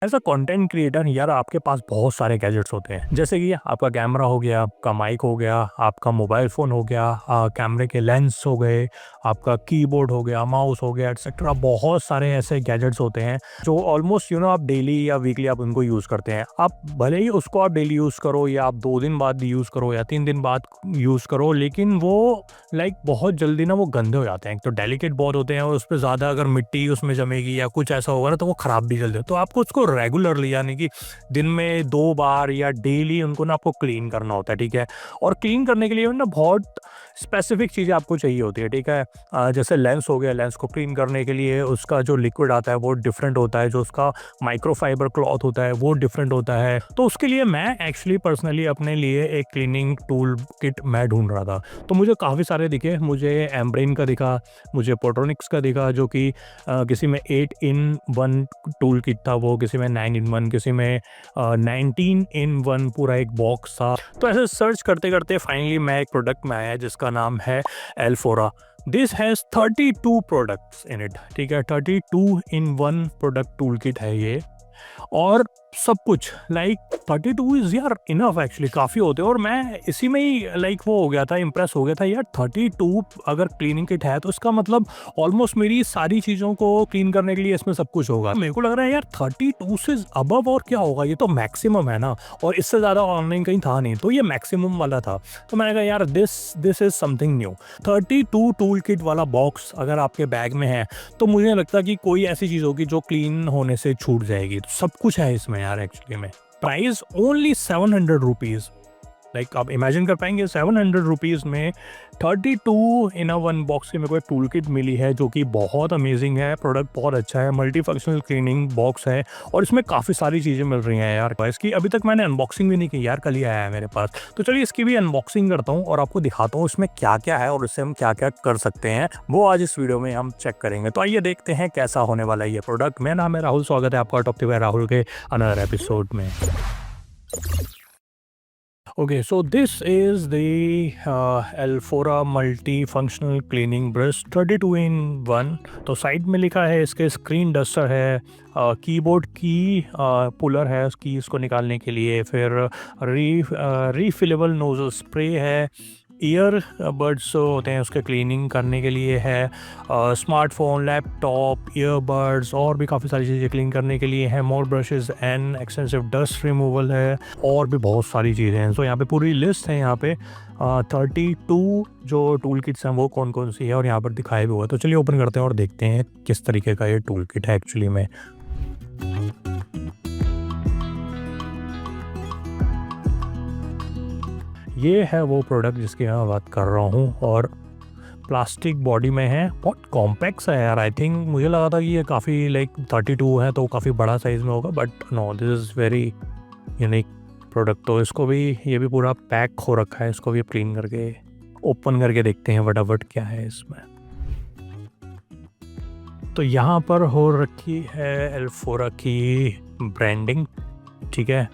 As a content creator यार आपके पास बहुत सारे गैजेट्स होते हैं, जैसे कि आपका कैमरा हो गया, आपका माइक हो गया, आपका मोबाइल फ़ोन हो गया, कैमरे के लेंस हो गए, आपका कीबोर्ड हो गया, माउस हो गया, एटसेट्रा। बहुत सारे ऐसे गैजेट्स होते हैं जो ऑलमोस्ट आप डेली या वीकली आप उनको यूज़ करते हैं। आप भले ही उसको आप डेली यूज़ करो या आप 2 दिन बाद यूज़ करो या 3 दिन बाद यूज़ करो, लेकिन वो बहुत जल्दी ना वो गंदे हो जाते हैं। एक तो डेलिकेट बहुत होते हैं और उस पे ज़्यादा अगर मिट्टी उसमें जमेगी या कुछ ऐसा होगा ना तो वो ख़राब भी जल्दी हो। तो आपको उसको रेगुलरली यानी कि दिन में 2 बार या डेली उनको ना आपको क्लीन करना होता है, ठीक है? और क्लीन करने के लिए ना बहुत स्पेसिफिक चीज़ें आपको चाहिए होती है, ठीक है? जैसे लेंस हो गया, लेंस को क्लीन करने के लिए उसका जो लिक्विड आता है वो डिफरेंट होता है, जो उसका माइक्रोफाइबर क्लॉथ होता है वो डिफरेंट होता है। तो उसके लिए मैं एक्चुअली पर्सनली अपने लिए एक क्लीनिंग टूल किट मैं ढूँढ रहा था। तो मुझे काफ़ी सारे दिखे, मुझे एम्ब्रेन का दिखा, मुझे पोट्रोनिक्स का दिखा जो कि किसी में 8 इन 1 टूल किट था, वो किसी में 9 इन 1, किसी में 19 इन 1 पूरा एक बॉक्स था। तो ऐसे सर्च करते-करते फाइनली मैं एक प्रोडक्ट में आया जिसका नाम है एल्फोरा। This has 32 products in it, ठीक है? 32 इन 1 प्रोडक्ट टूल किट है ये। और सब कुछ 32 इज़ यार इनफ एक्चुअली, काफ़ी होते हैं। और मैं इसी में ही वो हो गया था, इम्प्रेस हो गया था यार। 32 अगर क्लीनिंग किट है तो इसका मतलब ऑलमोस्ट मेरी सारी चीज़ों को क्लीन करने के लिए इसमें सब कुछ होगा। मेरे को लग रहा है यार 32 से अबव और क्या होगा, ये तो मैक्सिमम है ना। और इससे ज़्यादा ऑनलाइन कहीं था नहीं, तो ये मैक्सिमम वाला था। तो मैंने कहा यार this is something new. 32 tool kit वाला बॉक्स अगर आपके बैग में है तो मुझे नहीं लगता कि कोई ऐसी चीज़ होगी जो क्लीन होने से छूट जाएगी। तो सब कुछ है इसमें यार एक्चुअली में। Price only 700 rupees. आप इमेजिन कर पाएंगे 700 रुपीज़ में 32 इन अ 1 बॉक्स की मेरे को एक टूल किट मिली है जो कि बहुत अमेजिंग है। प्रोडक्ट बहुत अच्छा है, मल्टी फंक्शनल क्लीनिंग बॉक्स है और इसमें काफ़ी सारी चीज़ें मिल रही हैं यार। इसकी अभी तक मैंने अनबॉक्सिंग भी नहीं की यार, कल ही आया है मेरे पास। तो चलिए इसकी भी अनबॉक्सिंग करता हूँ और आपको दिखाता हूँ इसमें क्या क्या है और इससे हम क्या क्या कर सकते हैं, वो आज इस वीडियो में हम चेक करेंगे। तो आइए देखते हैं कैसा होने वाला है ये प्रोडक्ट। मेरा नाम है राहुल, स्वागत है आपका टॉप राहुल के अनदर एपिसोड में। Okay, so this is the Elfora multi-functional cleaning brush 32 in 1। तो साइड में लिखा है इसके स्क्रीन डस्टर है, कीबोर्ड की पुलर है उसकी इसको निकालने के लिए, फिर रीफिलेबल नोजल स्प्रे है, ईयर बड्स होते हैं उसके क्लीनिंग करने के लिए है, स्मार्टफोन, लैपटॉप, ईयरबड्स और भी काफ़ी सारी चीज़ें क्लीन करने के लिए हैं, more brushes and extensive dust removal है और भी बहुत सारी चीज़ें हैं। तो यहाँ पे पूरी लिस्ट है, यहाँ पे 32 जो टूल किट्स हैं वो कौन कौन सी है और यहाँ पर दिखाए भी हुआ है। तो चलिए ओपन करते हैं और देखते हैं किस तरीके का ये टूल किट है एक्चुअली में। ये है वो प्रोडक्ट जिसकी मैं बात कर रहा हूँ और प्लास्टिक बॉडी में है, बहुत कॉम्पैक्ट है यार। आई थिंक मुझे लगा था कि ये काफ़ी 32 है तो काफ़ी बड़ा साइज़ में होगा, but no, this is very unique product. तो इसको भी, ये भी पूरा पैक हो रखा है, इसको भी क्लीन करके ओपन करके देखते हैं फटाफट क्या है इसमें। तो यहाँ पर हो रखी है एल्फोरा की ब्रांडिंग, ठीक है।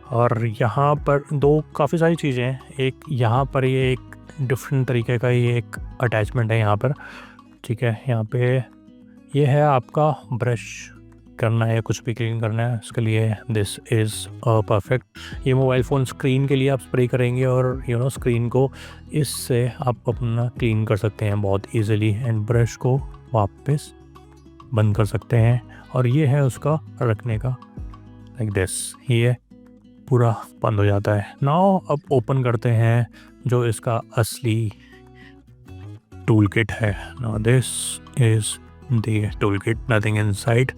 और यहाँ पर दो काफ़ी सारी चीज़ें हैं। एक यहाँ पर ये एक डिफरेंट तरीके का ये एक अटैचमेंट है यहाँ पर, ठीक है। यहाँ पे ये है आपका ब्रश करना है, कुछ भी क्लीन करना है उसके लिए दिस इज़ परफेक्ट। ये मोबाइल फ़ोन स्क्रीन के लिए आप स्प्रे करेंगे और स्क्रीन को इससे आप अपना क्लीन कर सकते हैं बहुत इजीली एंड ब्रश को वापस बंद कर सकते हैं। और ये है उसका रखने का, लाइक दिस, ये पूरा बंद हो जाता है। नाउ अब ओपन करते हैं जो इसका असली टूल किट है। Now this is the tool kit, nothing inside.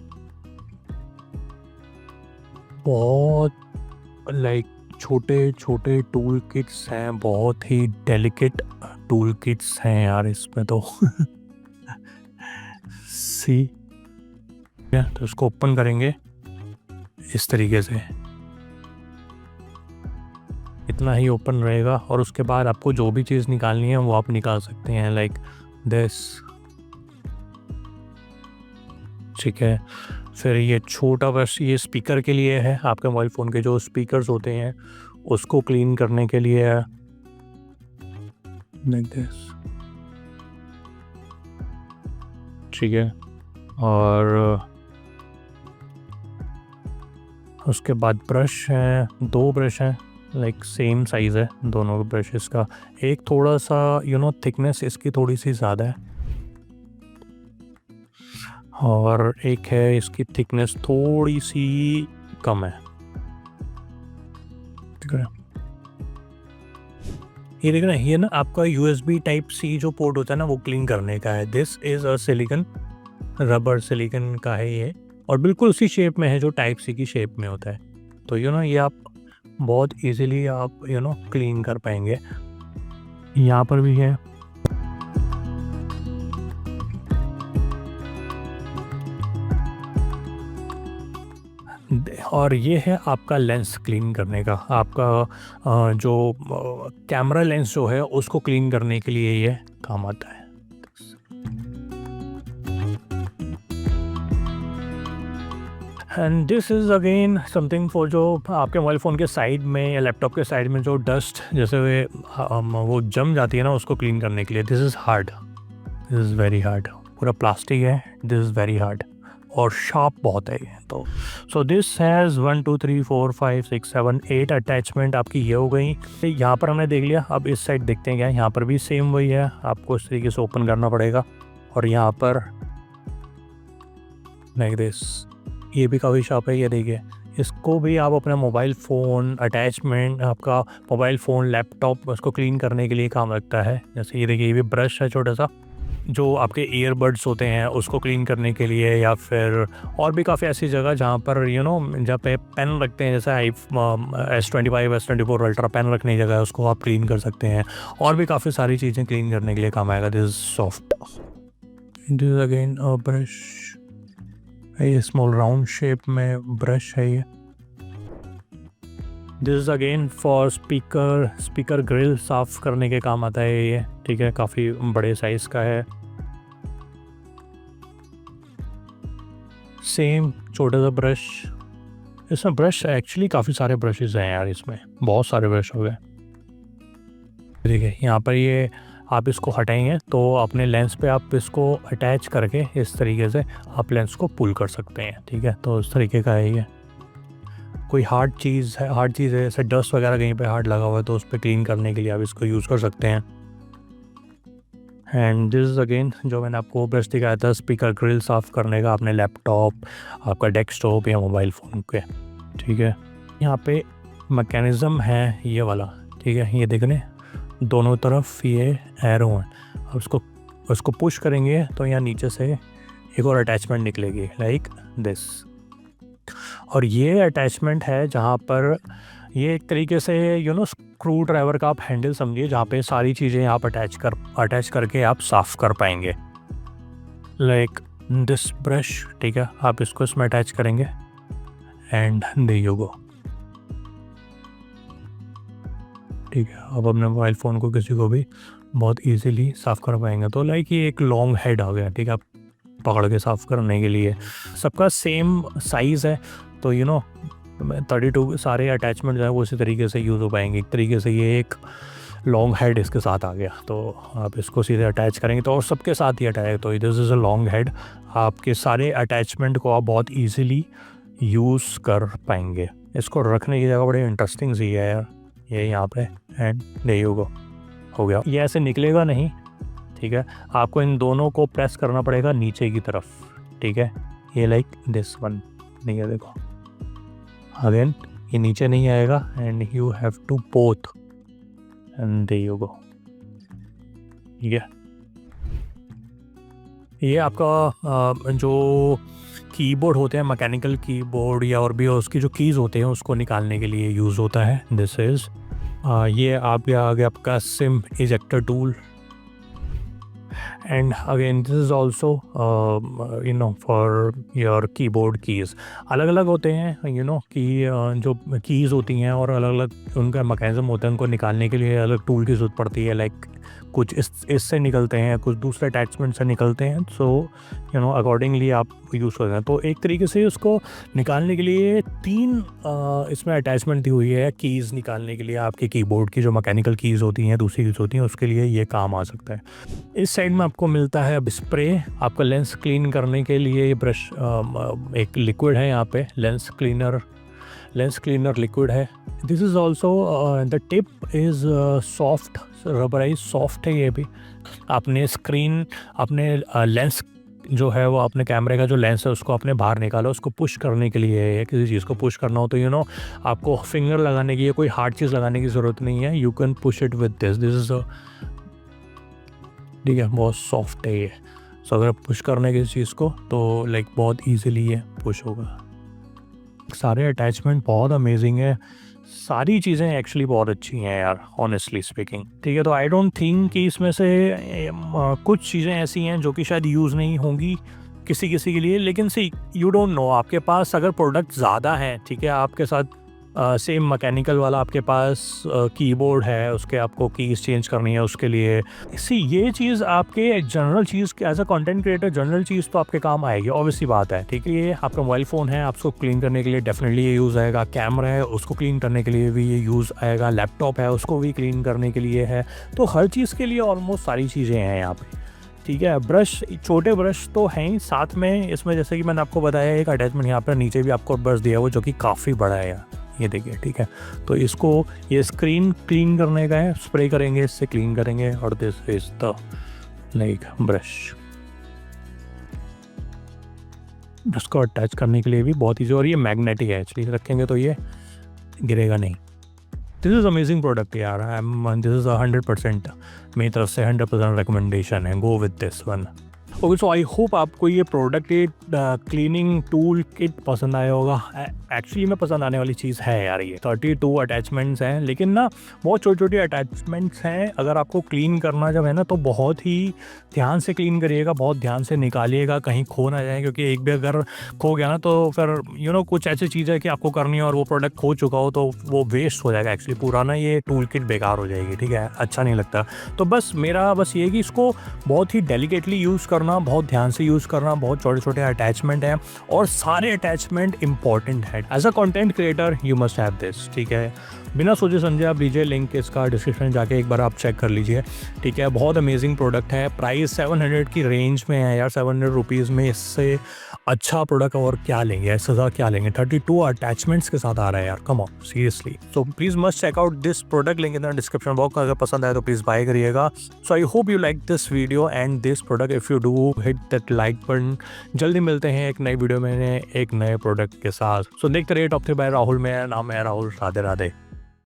बहुत छोटे छोटे टूल किट्स हैं, बहुत ही डेलिकेट टूल किट्स हैं यार इसमें तो सी, तो इसको ओपन करेंगे इस तरीके से, इतना ही ओपन रहेगा और उसके बाद आपको जो भी चीज़ निकालनी है वो आप निकाल सकते हैं, लाइक दिस, ठीक है। फिर ये छोटा बस ये स्पीकर के लिए है, आपके मोबाइल फ़ोन के जो स्पीकर्स होते हैं उसको क्लीन करने के लिए है, लाइक दिस, ठीक है। और उसके बाद ब्रश है, 2 ब्रश हैं, लाइक सेम साइज़ है दोनों ब्रशेस का। एक थोड़ा सा थिकनेस इसकी थोड़ी सी ज़्यादा है और एक है इसकी थिकनेस थोड़ी सी कम है। ठीक है, ये देखना, ये ना आपका USB टाइप सी जो पोर्ट होता है ना, वो क्लीन करने का है। This is a silicon, rubber silicon का है ये, और बिल्कुल उसी शेप में है जो टाइप सी की शेप में होता है। तो ये आप बहुत इजीली आप क्लीन कर पाएंगे। यहाँ पर भी है, और ये है आपका लेंस क्लीन करने का। आपका जो कैमरा लेंस जो है उसको क्लीन करने के लिए ये काम आता है। And this is again something for जो आपके मोबाइल फ़ोन के साइड में या लैपटॉप के साइड में जो डस्ट जैसे वो जम जाती है ना, उसको क्लीन करने के लिए। This is hard, this is very hard, पूरा प्लास्टिक है, दिस इज़ वेरी हार्ड और शार्प बहुत है ये। तो सो दिस हैज़ 1 2 3 4 5 6 7 8 अटैचमेंट आपकी ये हो गई। यहाँ पर हमने देख लिया, अब इस साइड देखते हैं क्या। यहाँ पर भी सेम वही है, आपको इस तरीके से ओपन करना पड़ेगा। और यहाँ पर लाइक दिस, ये भी काफ़ी शार्प है, ये देखिए। इसको भी आप अपना मोबाइल फ़ोन अटैचमेंट, आपका मोबाइल फ़ोन लैपटॉप, उसको क्लीन करने के लिए काम लगता है। जैसे ये देखिए, ये भी ब्रश है छोटा सा, जो आपके ईयरबड्स होते हैं उसको क्लीन करने के लिए, या फिर और भी काफ़ी ऐसी जगह जहाँ पर जहाँ पे पेन रखते हैं, जैसे S25 S24 अल्ट्रा पेन रखने की जगह है, उसको आप क्लीन कर सकते हैं। और भी काफ़ी सारी चीज़ें क्लीन करने के लिए काम आएगा। This is soft, this is again a brush, ये स्मॉल राउंड शेप में ब्रश है ये। This is again for speaker grill साफ करने के काम आता है ये। ठीक है, काफ़ी बड़े साइज का है। सेम छोटा सा ब्रश, इसमें ब्रश एक्चुअली काफ़ी सारे ब्रशेस हैं यार, इसमें बहुत सारे ब्रश हो गए। देखिए यहाँ पर ये आप इसको हटाएंगे तो अपने लेंस पे आप इसको अटैच करके इस तरीके से आप लेंस को पुल कर सकते हैं। ठीक है, तो इस तरीके का है ये। कोई हार्ड चीज़ है जैसे डस्ट वगैरह कहीं पे हार्ड लगा हुआ है तो उस पर क्लीन करने के लिए आप इसको यूज़ कर सकते हैं। एंड दिस इज़ अगेन जो मैंने आपको ब्रश दिखाया था स्पीकर ग्रिल साफ़ करने का, अपने लैपटॉप, आपका डेस्कटॉप या मोबाइल फ़ोन के। ठीक है, यहाँ पे मैकेनिज़्म है ये वाला। ठीक है, ये देखने दोनों तरफ ये एरो हैं। अब उसको पुश करेंगे तो यहाँ नीचे से एक और अटैचमेंट निकलेगी लाइक दिस। और ये अटैचमेंट है जहाँ पर ये एक तरीके से स्क्रू ड्राइवर का आप हैंडल समझिए, जहाँ पे सारी चीज़ें आप अटैच करके आप साफ़ कर पाएंगे लाइक दिस ब्रश। ठीक है, आप इसको इसमें अटैच करेंगे एंड देयर यू गो। ठीक है, अब अपने मोबाइल फ़ोन को किसी को भी बहुत इजीली साफ़ कर पाएंगे। तो लाइक ये एक लॉन्ग हेड आ गया। ठीक है, आप पकड़ के साफ़ करने के लिए सबका सेम साइज़ है, तो 32 सारे अटैचमेंट जो है वो इसी तरीके से यूज़ हो पाएंगे। एक तरीके से ये एक लॉन्ग हेड इसके साथ आ गया, तो आप इसको सीधे अटैच करेंगे तो और सबके साथ ही अटैच। तो this is a long head, आपके सारे अटैचमेंट को आप बहुत ईजीली यूज़ कर पाएंगे। इसको रखने की जगह बड़ी इंटरेस्टिंग सी है यार, ये यहाँ पे एंड देयर यू गो, हो गया। ये ऐसे निकलेगा नहीं। ठीक है, आपको इन दोनों को प्रेस करना पड़ेगा नीचे की तरफ। ठीक है, ये लाइक दिस वन नहीं है, देखो अगेन ये नीचे नहीं आएगा and you have to both and there you go. ठीक है, ये आपका जो कीबोर्ड होते हैं, मैकेनिकल कीबोर्ड या और भी उसकी जो कीज़ होते हैं उसको निकालने के लिए यूज़ होता है। दिस इज़ ये आगे आपका SIM ejector tool. And again this is also for your keyboard keys. अलग अलग होते हैं कि जो कीज़ होती हैं और अलग अलग उनका मैकेनिज़्म होता है, उनको निकालने के लिए अलग टूल की ज़रूरत पड़ती है। लाइक कुछ इससे निकलते हैं, कुछ दूसरे अटैचमेंट से निकलते हैं। सो अकॉर्डिंगली आप यूज़ करते हैं। तो एक तरीके से उसको निकालने के लिए 3 इसमें अटैचमेंट दी हुई है कीज़ निकालने के लिए। आपके कीबोर्ड की जो मैकेनिकल कीज़ होती हैं, दूसरी कीज़ होती हैं, उसके लिए ये काम आ सकता है। इस साइड में आपको मिलता है अब स्प्रे, आपका लेंस क्लीन करने के लिए। ये ब्रश एक लिक्विड है यहाँ पे, lens cleaner lens cleaner liquid है। This is also the tip is soft, rubberize soft है ये भी। आपने स्क्रीन, अपने लेंस जो है वो अपने कैमरे का जो लेंस है उसको आपने बाहर निकाला, उसको पुश करने के लिए है। किसी चीज़ को पुश करना हो तो आपको फिंगर लगाने की या कोई हार्ड चीज़ लगाने की ज़रूरत नहीं है। You can push it with this is ठीक है, बहुत सॉफ्ट है ये। सो अगर पुश करने की चीज़ को तो लाइक बहुत ईजिली ये पुश होगा। सारे अटैचमेंट बहुत अमेजिंग है, सारी चीज़ें एक्चुअली बहुत अच्छी हैं यार, ऑनेस्टली स्पीकिंग। ठीक है, तो आई डोंट थिंक कि इसमें से कुछ चीज़ें ऐसी हैं जो कि शायद यूज़ नहीं होंगी किसी किसी के लिए, लेकिन सी यू डोंट नो, आपके पास अगर प्रोडक्ट ज़्यादा हैं, ठीक है, आपके साथ सेम मैकेनिकल वाला आपके पास कीबोर्ड है, उसके आपको कीज़ चेंज करनी है उसके लिए। सी ये चीज़ आपके जनरल चीज़ as a content creator general चीज़ तो आपके काम आएगी, ऑब्वियसली बात है। ठीक है, ये आपका मोबाइल फ़ोन है, आप उसको क्लीन करने के लिए डेफिनेटली ये यूज़ आएगा। कैमरा है, उसको क्लीन करने के लिए भी ये यूज़ आएगा। लैपटॉप है, उसको भी क्लीन करने के लिए है। तो हर चीज़ के लिए ऑलमोस्ट सारी चीज़ें हैं यहाँ पे। ठीक है, ब्रश, छोटे ब्रश तो हैं ही साथ में इसमें, जैसे कि मैंने आपको बताया एक अटैचमेंट यहाँ पर नीचे भी आपको ब्रश दिया है वो, जो कि काफ़ी बड़ा है यार, ये देखिए। ठीक है, तो इसको ये स्क्रीन क्लीन करने का है, स्प्रे करेंगे, इससे क्लीन करेंगे। और this is the like brush, इसको अटैच करने के लिए भी बहुत ईजी। और ये मैग्नेटिक है, एक्चुअली रखेंगे तो ये गिरेगा नहीं। दिस इज़ अमेजिंग प्रोडक्ट यार, दिस इज़ 100% मेरी तरफ से 100% रिकमेंडेशन है, go with this one. Okay, so I hope आपको ये प्रोडक्ट, ये क्लीनिंग टूल किट पसंद आया होगा। एक्चुअली में पसंद आने वाली चीज़ है यार ये। 32 अटैचमेंट्स हैं, लेकिन ना बहुत छोटी छोटी अटैचमेंट्स हैं। अगर आपको क्लीन करना जब है ना, तो बहुत ही ध्यान से क्लीन करिएगा, बहुत ध्यान से निकालिएगा, कहीं खो ना जाए, क्योंकि एक भी अगर खो गया ना तो फिर कुछ ऐसी चीज़ है कि आपको करनी है और वो प्रोडक्ट खो चुका हो तो वो वेस्ट हो जाएगा। एक्चुअली पूरा ना ये टूल किट बेकार हो जाएगी। ठीक है, अच्छा नहीं लगता। तो बस मेरा ये है कि इसको बहुत ही डेलिकेटली यूज़ करना, बहुत ध्यान से यूज़ करना। बहुत छोटे छोटे अटैचमेंट हैं और सारे अटैचमेंट इंपॉर्टेंट है। As a content creator you must have this. ठीक है, बिना सोचे समझे आप लीजिए, लिंक इसका डिस्क्रिप्शन में जाके एक बार आप चेक कर लीजिए। ठीक है, बहुत अमेजिंग प्रोडक्ट है। प्राइस 700 की रेंज में है यार, 700 रुपीज़ में इससे अच्छा प्रोडक्ट और क्या लेंगे, ऐसा ज़्यादा क्या लेंगे। 32 अटैचमेंट्स के साथ आ रहा है यार, come on seriously. So please must check out this product, link in the description box. अगर पसंद आए तो प्लीज़ बाय करिएगा। So I hope you like this video and this product. If you do, hit that like button. जल्दी मिलते हैं एक नई वीडियो में एक नए प्रोडक्ट के साथ। सो देखते रहिए टॉप 3 बाय राहुल। मेरा नाम है राहुल। राधे राधे।